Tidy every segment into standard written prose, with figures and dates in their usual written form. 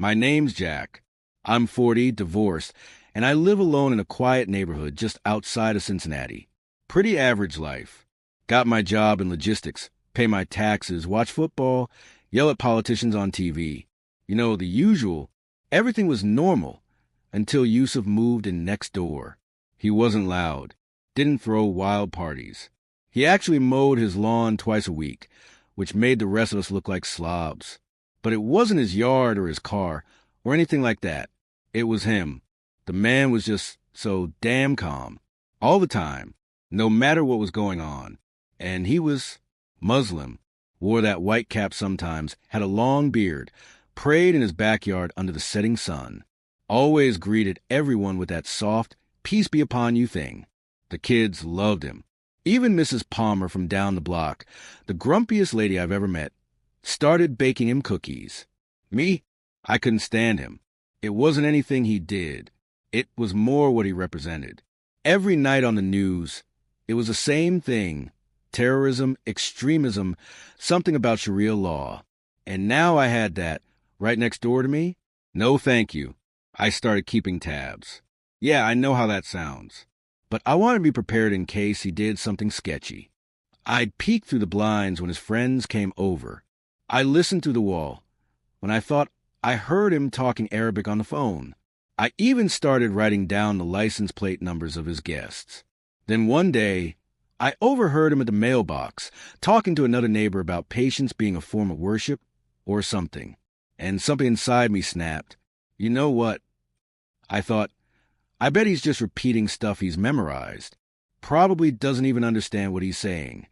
My name's Jack. I'm 40, divorced, and I live alone in a quiet neighborhood just outside of Cincinnati. Pretty average life. Got my job in logistics, pay my taxes, watch football, yell at politicians on TV. You know, the usual. Everything was normal until Yusuf moved in next door. He wasn't loud, didn't throw wild parties. He actually mowed his lawn twice a week, which made the rest of us look like slobs. But it wasn't his yard or his car or anything like that. It was him. The man was just so damn calm. All the time, no matter what was going on. And he was Muslim, wore that white cap sometimes, had a long beard, prayed in his backyard under the setting sun, always greeted everyone with that soft, peace be upon you thing. The kids loved him. Even Mrs. Palmer from down the block, the grumpiest lady I've ever met, started baking him cookies. Me, I couldn't stand him. It wasn't anything he did. It was more what he represented. Every night on the news, it was the same thing. Terrorism, extremism, something about Sharia law. And now I had that right next door to me. No thank you. I started keeping tabs. Yeah, I know how that sounds. But I wanted to be prepared in case he did something sketchy. I'd peek through the blinds when his friends came over. I listened through the wall when I thought I heard him talking Arabic on the phone. I even started writing down the license plate numbers of his guests. Then one day, I overheard him at the mailbox talking to another neighbor about patience being a form of worship or something. And something inside me snapped. You know what? I thought, I bet he's just repeating stuff he's memorized. Probably doesn't even understand what he's saying.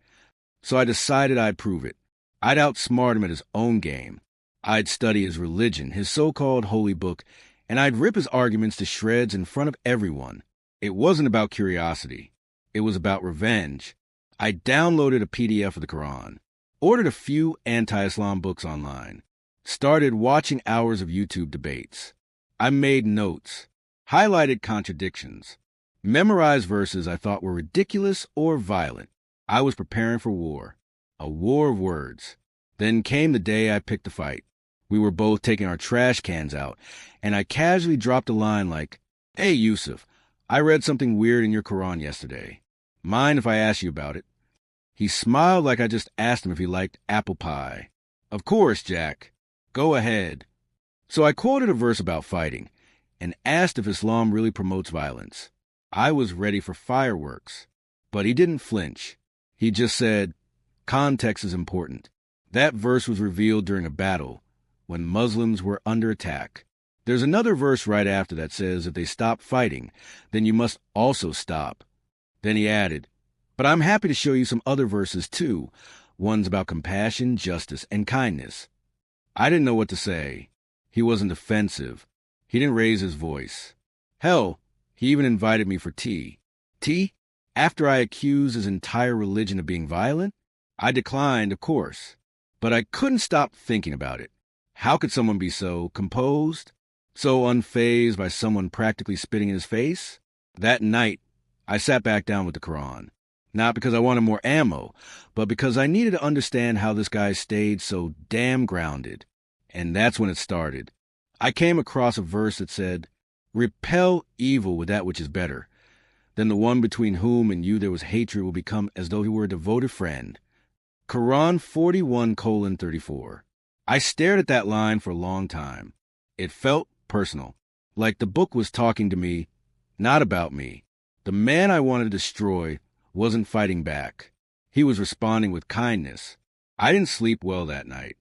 So I decided I'd prove it. I'd outsmart him at his own game. I'd study his religion, his so-called holy book, and I'd rip his arguments to shreds in front of everyone. It wasn't about curiosity. It was about revenge. I downloaded a PDF of the Quran, ordered a few anti-Islam books online, started watching hours of YouTube debates. I made notes, highlighted contradictions, memorized verses I thought were ridiculous or violent. I was preparing for war, a war of words. Then came the day I picked a fight. We were both taking our trash cans out, and I casually dropped a line like, "Hey, Yusuf, I read something weird in your Quran yesterday. Mind if I ask you about it?" He smiled like I just asked him if he liked apple pie. "Of course, Jack. Go ahead." So I quoted a verse about fighting and asked if Islam really promotes violence. I was ready for fireworks, but he didn't flinch. He just said, "Context is important. That verse was revealed during a battle when Muslims were under attack. There's another verse right after that says if they stop fighting, then you must also stop." Then he added, "But I'm happy to show you some other verses too, ones about compassion, justice, and kindness." I didn't know what to say. He wasn't offensive. He didn't raise his voice. Hell, he even invited me for tea. Tea? After I accused his entire religion of being violent? I declined, of course. But I couldn't stop thinking about it. How could someone be so composed? So unfazed by someone practically spitting in his face? That night, I sat back down with the Quran. Not because I wanted more ammo, but because I needed to understand how this guy stayed so damn grounded. And that's when it started. I came across a verse that said, "Repel evil with that which is better. Then the one between whom and you there was hatred will become as though he were a devoted friend." Quran 41:34. I stared at that line for a long time. It felt personal, like the book was talking to me, not about me. The man I wanted to destroy wasn't fighting back. He was responding with kindness. I didn't sleep well that night.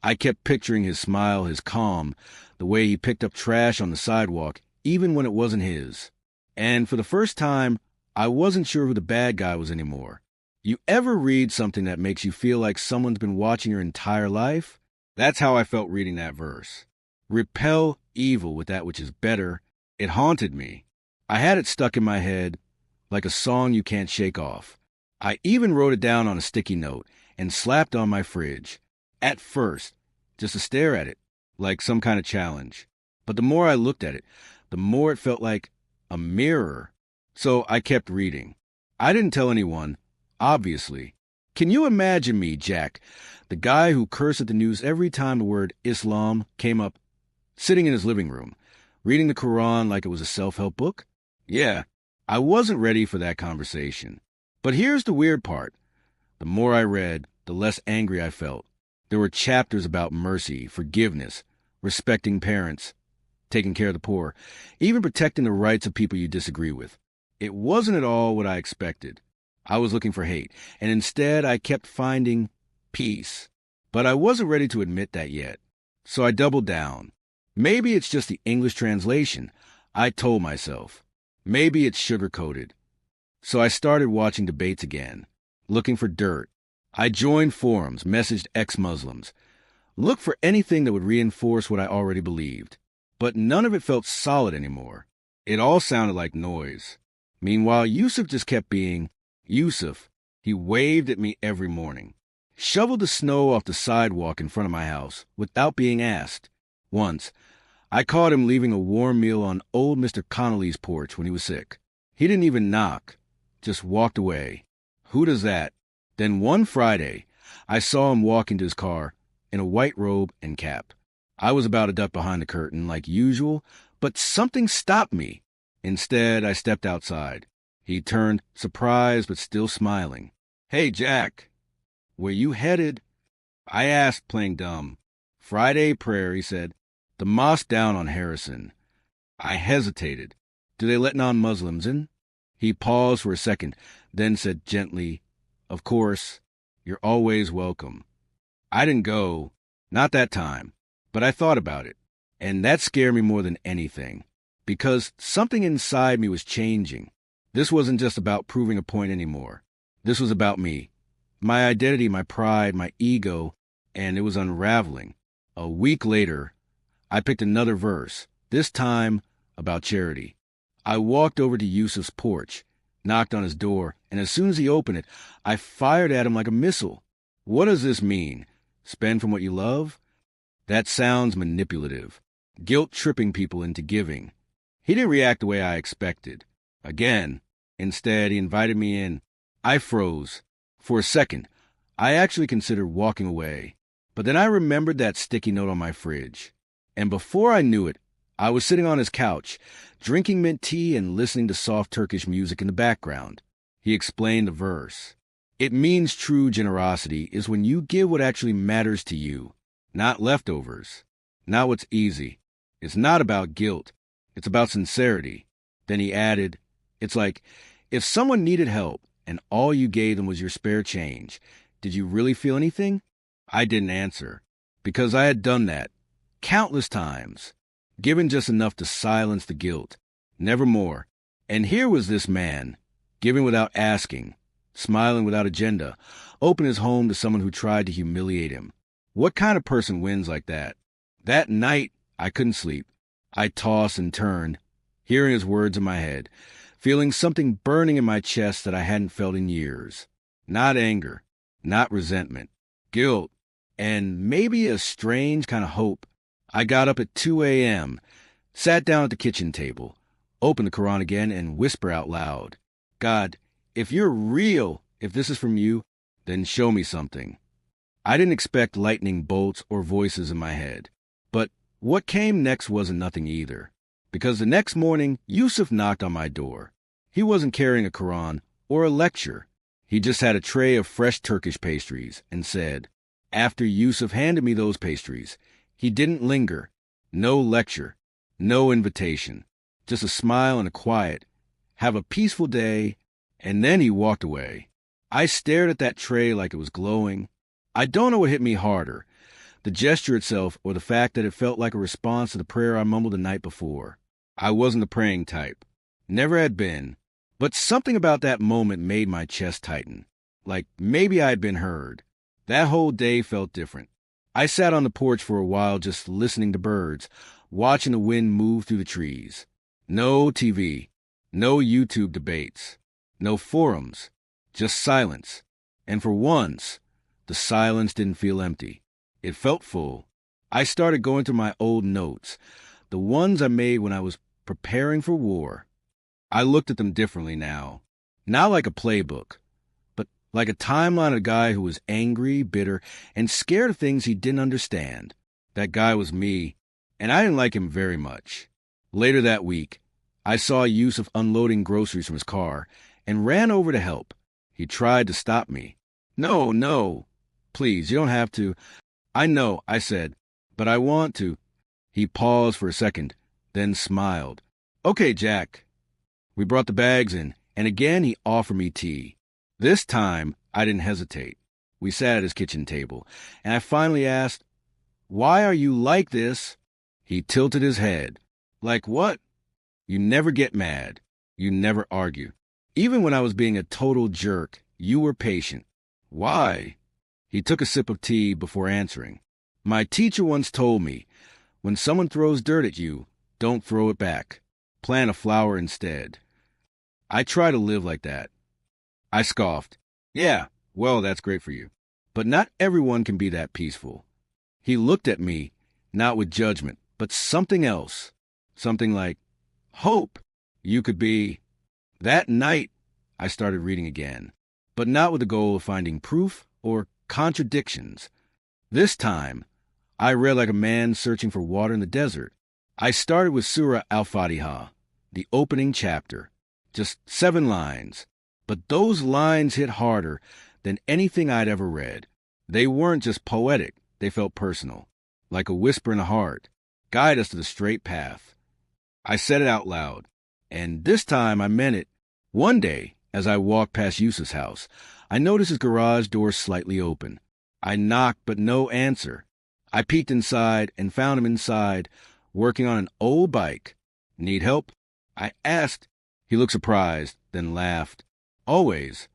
I kept picturing his smile, his calm, the way he picked up trash on the sidewalk, even when it wasn't his. And for the first time, I wasn't sure who the bad guy was anymore. You ever read something that makes you feel like someone's been watching your entire life? That's how I felt reading that verse. Repel evil with that which is better. It haunted me. I had it stuck in my head like a song you can't shake off. I even wrote it down on a sticky note and slapped on my fridge. At first, just to stare at it, like some kind of challenge. But the more I looked at it, the more it felt like a mirror. So I kept reading. I didn't tell anyone, obviously. Can you imagine me, Jack, the guy who cursed at the news every time the word Islam came up, sitting in his living room, reading the Quran like it was a self-help book? Yeah, I wasn't ready for that conversation. But here's the weird part. The more I read, the less angry I felt. There were chapters about mercy, forgiveness, respecting parents, taking care of the poor, even protecting the rights of people you disagree with. It wasn't at all what I expected. I was looking for hate, and instead I kept finding peace. But I wasn't ready to admit that yet. So I doubled down. Maybe it's just the English translation, I told myself. Maybe it's sugar-coated. So I started watching debates again, looking for dirt. I joined forums, messaged ex-Muslims, looked for anything that would reinforce what I already believed. But none of it felt solid anymore. It all sounded like noise. Meanwhile, Yusuf just kept being Yusuf. He waved at me every morning, shoveled the snow off the sidewalk in front of my house without being asked. Once, I caught him leaving a warm meal on old Mr. Connolly's porch when he was sick. He didn't even knock, just walked away. Who does that? Then one Friday, I saw him walk into his car in a white robe and cap. I was about to duck behind the curtain like usual, but something stopped me. Instead, I stepped outside. He turned, surprised but still smiling. "Hey, Jack, where you headed?" I asked, playing dumb. "Friday prayer," he said. "The mosque down on Harrison." I hesitated. "Do they let non-Muslims in?" He paused for a second, then said gently, "Of course, you're always welcome." I didn't go, not that time, but I thought about it, and that scared me more than anything, because something inside me was changing. This wasn't just about proving a point anymore. This was about me, my identity, my pride, my ego, and it was unraveling. A week later, I picked another verse, this time about charity. I walked over to Yusuf's porch, knocked on his door, and as soon as he opened it, I fired at him like a missile. What does this mean? Spend from what you love? That sounds manipulative, guilt-tripping people into giving. He didn't react the way I expected. Again, instead, he invited me in. I froze. For a second, I actually considered walking away. But then I remembered that sticky note on my fridge. And before I knew it, I was sitting on his couch, drinking mint tea and listening to soft Turkish music in the background. He explained the verse. It means true generosity is when you give what actually matters to you, not leftovers, not what's easy. It's not about guilt. It's about sincerity. Then he added, it's like, if someone needed help and all you gave them was your spare change, did you really feel anything? I didn't answer, because I had done that countless times, given just enough to silence the guilt, never more. And here was this man, giving without asking, smiling without agenda, open his home to someone who tried to humiliate him. What kind of person wins like that? That night, I couldn't sleep. I tossed and turned, hearing his words in my head, feeling something burning in my chest that I hadn't felt in years. Not anger, not resentment, guilt, and maybe a strange kind of hope. I got up at 2 a.m., sat down at the kitchen table, opened the Quran again, and whisper out loud, God, if you're real, if this is from you, then show me something. I didn't expect lightning bolts or voices in my head. But what came next wasn't nothing either, because the next morning, Yusuf knocked on my door. He wasn't carrying a Quran or a lecture. He just had a tray of fresh Turkish pastries and said, after Yusuf handed me those pastries, he didn't linger. No lecture, no invitation, just a smile and a quiet, have a peaceful day, and then he walked away. I stared at that tray like it was glowing. I don't know what hit me harder, the gesture itself or the fact that it felt like a response to the prayer I mumbled the night before. I wasn't the praying type, never had been, but something about that moment made my chest tighten, like maybe I had been heard. That whole day felt different. I sat on the porch for a while just listening to birds, watching the wind move through the trees. No TV, no YouTube debates, no forums, just silence. And for once, the silence didn't feel empty. It felt full. I started going through my old notes, the ones I made when I was preparing for war. I looked at them differently now, not like a playbook, but like a timeline of a guy who was angry, bitter, and scared of things he didn't understand. That guy was me, and I didn't like him very much. Later that week, I saw Yusuf unloading groceries from his car and ran over to help. He tried to stop me. No, no. Please, you don't have to. I know, I said, but I want to. He paused for a second, then smiled. Okay, Jack. We brought the bags in, and again he offered me tea. This time, I didn't hesitate. We sat at his kitchen table, and I finally asked, "Why are you like this?" He tilted his head. Like what? You never get mad. You never argue. Even when I was being a total jerk, you were patient. Why? He took a sip of tea before answering. My teacher once told me, when someone throws dirt at you, don't throw it back. Plant a flower instead. I try to live like that. I scoffed. Yeah, well, that's great for you. But not everyone can be that peaceful. He looked at me, not with judgment, but something else. Something like, hope. You could be. That night, I started reading again, but not with the goal of finding proof or contradictions. This time, I read like a man searching for water in the desert. I started with Surah Al-Fatiha, the opening chapter. Just 7 lines. But those lines hit harder than anything I'd ever read. They weren't just poetic, they felt personal, like a whisper in the heart. Guide us to the straight path. I said it out loud, and this time I meant it. One day, as I walked past Yusuf's house, I noticed his garage door slightly open. I knocked, but no answer. I peeked inside and found him inside, working on an old bike. Need help? I asked. He looked surprised, then laughed. Always.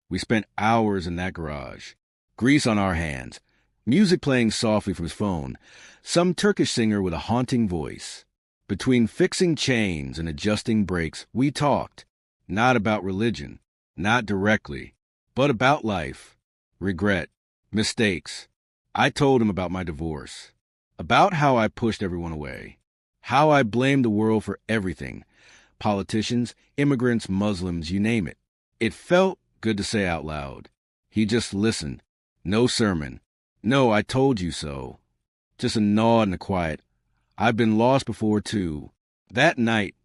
We spent hours in that garage. Grease on our hands, music playing softly from his phone, some Turkish singer with a haunting voice. Between fixing chains and adjusting brakes, we talked. Not about religion, not directly, but about life, regret, mistakes. I told him about my divorce, about how I pushed everyone away, how I blamed the world for everything, politicians, immigrants, Muslims, you name it. It felt good to say out loud. He just listened. No sermon. No, I told you so. Just a nod in the quiet. I've been lost before, too. That night,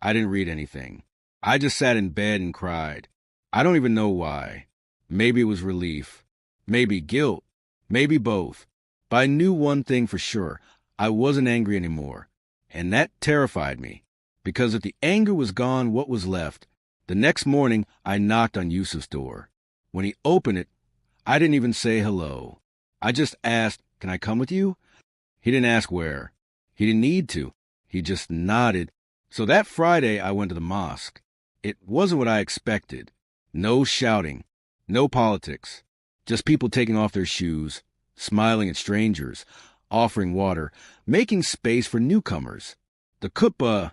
I didn't read anything. I just sat in bed and cried. I don't even know why. Maybe it was relief. Maybe guilt. Maybe both. But I knew one thing for sure. I wasn't angry anymore. And that terrified me. Because if the anger was gone, what was left? The next morning, I knocked on Yusuf's door. When he opened it, I didn't even say hello. I just asked, "Can I come with you?" He didn't ask where. He didn't need to. He just nodded. So that Friday, I went to the mosque. It wasn't what I expected. No shouting. No politics. Just people taking off their shoes, smiling at strangers, offering water, making space for newcomers. The khutbah,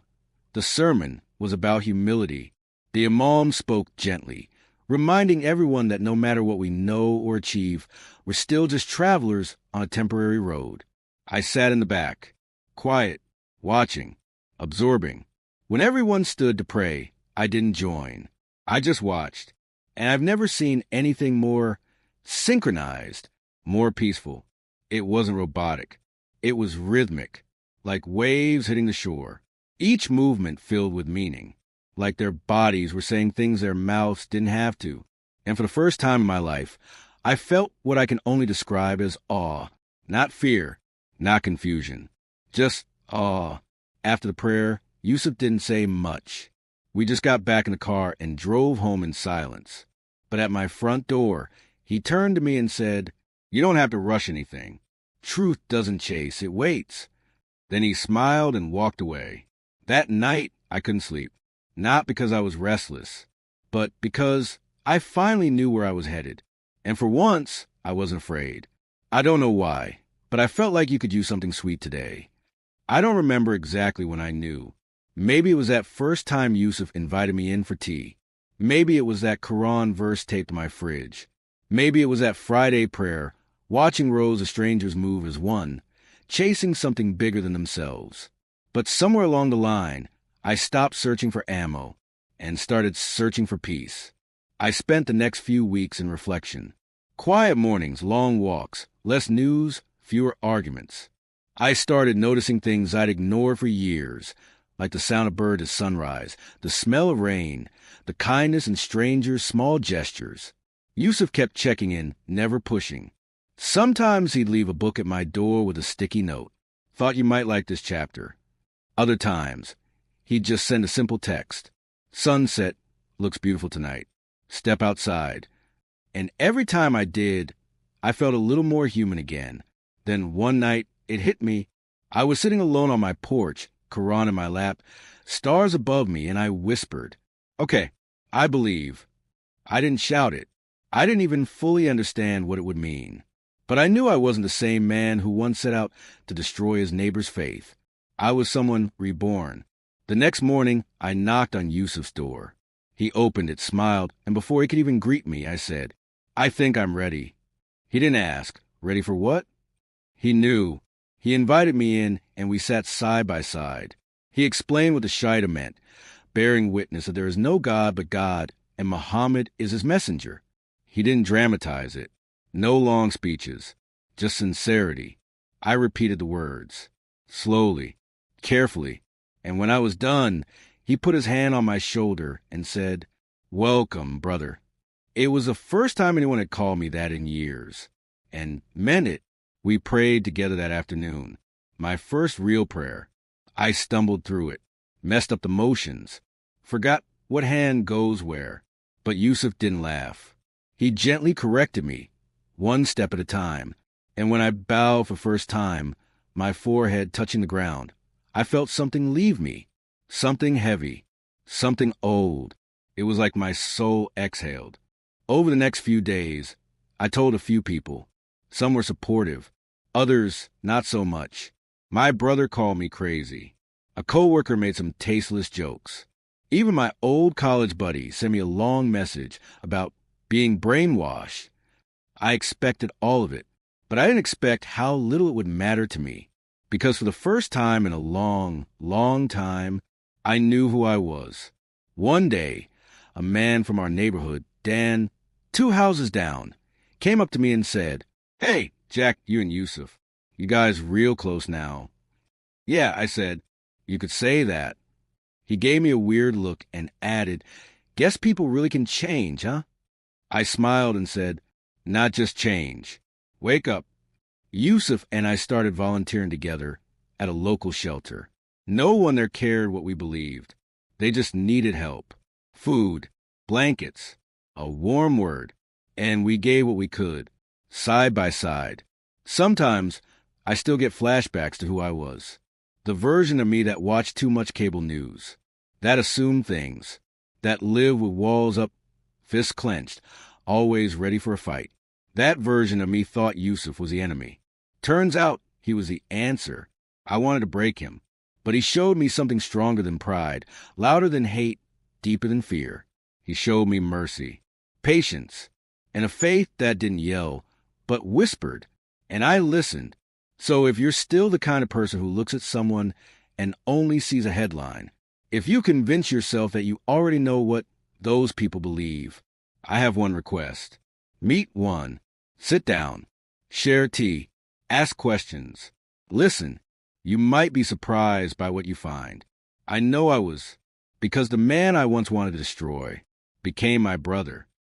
the sermon, was about humility. The imam spoke gently, reminding everyone that no matter what we know or achieve, we're still just travelers on a temporary road. I sat in the back, quiet, watching, absorbing. When everyone stood to pray, I didn't join. I just watched. And I've never seen anything more synchronized, more peaceful. It wasn't robotic. It was rhythmic, like waves hitting the shore. Each movement filled with meaning, like their bodies were saying things their mouths didn't have to. And for the first time in my life, I felt what I can only describe as awe. Not fear, not confusion. Just awe. After the prayer, Yusuf didn't say much. We just got back in the car and drove home in silence. But at my front door, he turned to me and said, "You don't have to rush anything. Truth doesn't chase, it waits." Then he smiled and walked away. That night, I couldn't sleep. Not because I was restless, but because I finally knew where I was headed. And for once, I wasn't afraid. I don't know why, but I felt like you could use something sweet today. I don't remember exactly when I knew. Maybe it was that first time Yusuf invited me in for tea. Maybe it was that Quran verse taped to my fridge. Maybe it was that Friday prayer, watching rows of strangers move as one, chasing something bigger than themselves. But somewhere along the line, I stopped searching for ammo and started searching for peace. I spent the next few weeks in reflection. Quiet mornings, long walks, less news, fewer arguments. I started noticing things I'd ignored for years, like the sound of birds at sunrise, the smell of rain, the kindness in strangers' small gestures. Yusuf kept checking in, never pushing. Sometimes he'd leave a book at my door with a sticky note. Thought you might like this chapter. Other times, he'd just send a simple text. Sunset looks beautiful tonight. Step outside. And every time I did, I felt a little more human again. Then one night, it hit me. I was sitting alone on my porch, Quran in my lap, stars above me, and I whispered, "Okay, I believe." I didn't shout it. I didn't even fully understand what it would mean. But I knew I wasn't the same man who once set out to destroy his neighbor's faith. I was someone reborn. The next morning, I knocked on Yusuf's door. He opened it, smiled, and before he could even greet me, I said, "I think I'm ready." He didn't ask, "Ready for what?" He knew. He invited me in, and we sat side by side. He explained what the Shahada meant, bearing witness that there is no God but God, and Muhammad is his messenger. He didn't dramatize it. No long speeches, just sincerity. I repeated the words, slowly, carefully, and when I was done, he put his hand on my shoulder and said, "Welcome, brother." It was the first time anyone had called me that in years, and meant it. We prayed together that afternoon, my first real prayer. I stumbled through it, messed up the motions, forgot what hand goes where, but Yusuf didn't laugh. He gently corrected me, one step at a time, and when I bowed for first time, my forehead touching the ground, I felt something leave me, something heavy, something old. It was like my soul exhaled. Over the next few days, I told a few people. Some were supportive, others not so much. My brother called me crazy. A coworker made some tasteless jokes. Even my old college buddy sent me a long message about being brainwashed. I expected all of it, but I didn't expect how little it would matter to me, because for the first time in a long, long time, I knew who I was. One day, a man from our neighborhood, Dan, 2 houses down, came up to me and said, "Hey, Jack, you and Yusuf, you guys real close now." "Yeah," I said, "you could say that." He gave me a weird look and added, "Guess people really can change, huh?" I smiled and said, "Not just change. Wake up." Yusuf and I started volunteering together at a local shelter. No one there cared what we believed. They just needed help. Food, blankets, a warm word, and we gave what we could, side by side. Sometimes I still get flashbacks to who I was. The version of me that watched too much cable news, that assumed things, that lived with walls up, fists clenched, always ready for a fight. That version of me thought Yusuf was the enemy. Turns out he was the answer. I wanted to break him, but he showed me something stronger than pride, louder than hate, deeper than fear. He showed me mercy, patience, and a faith that didn't yell, but whispered, and I listened. So if you're still the kind of person who looks at someone and only sees a headline, if you convince yourself that you already know what those people believe, I have one request. Meet one. Sit down. Share tea. Ask questions. Listen. You might be surprised by what you find. I know I was, because the man I once wanted to destroy became my brother.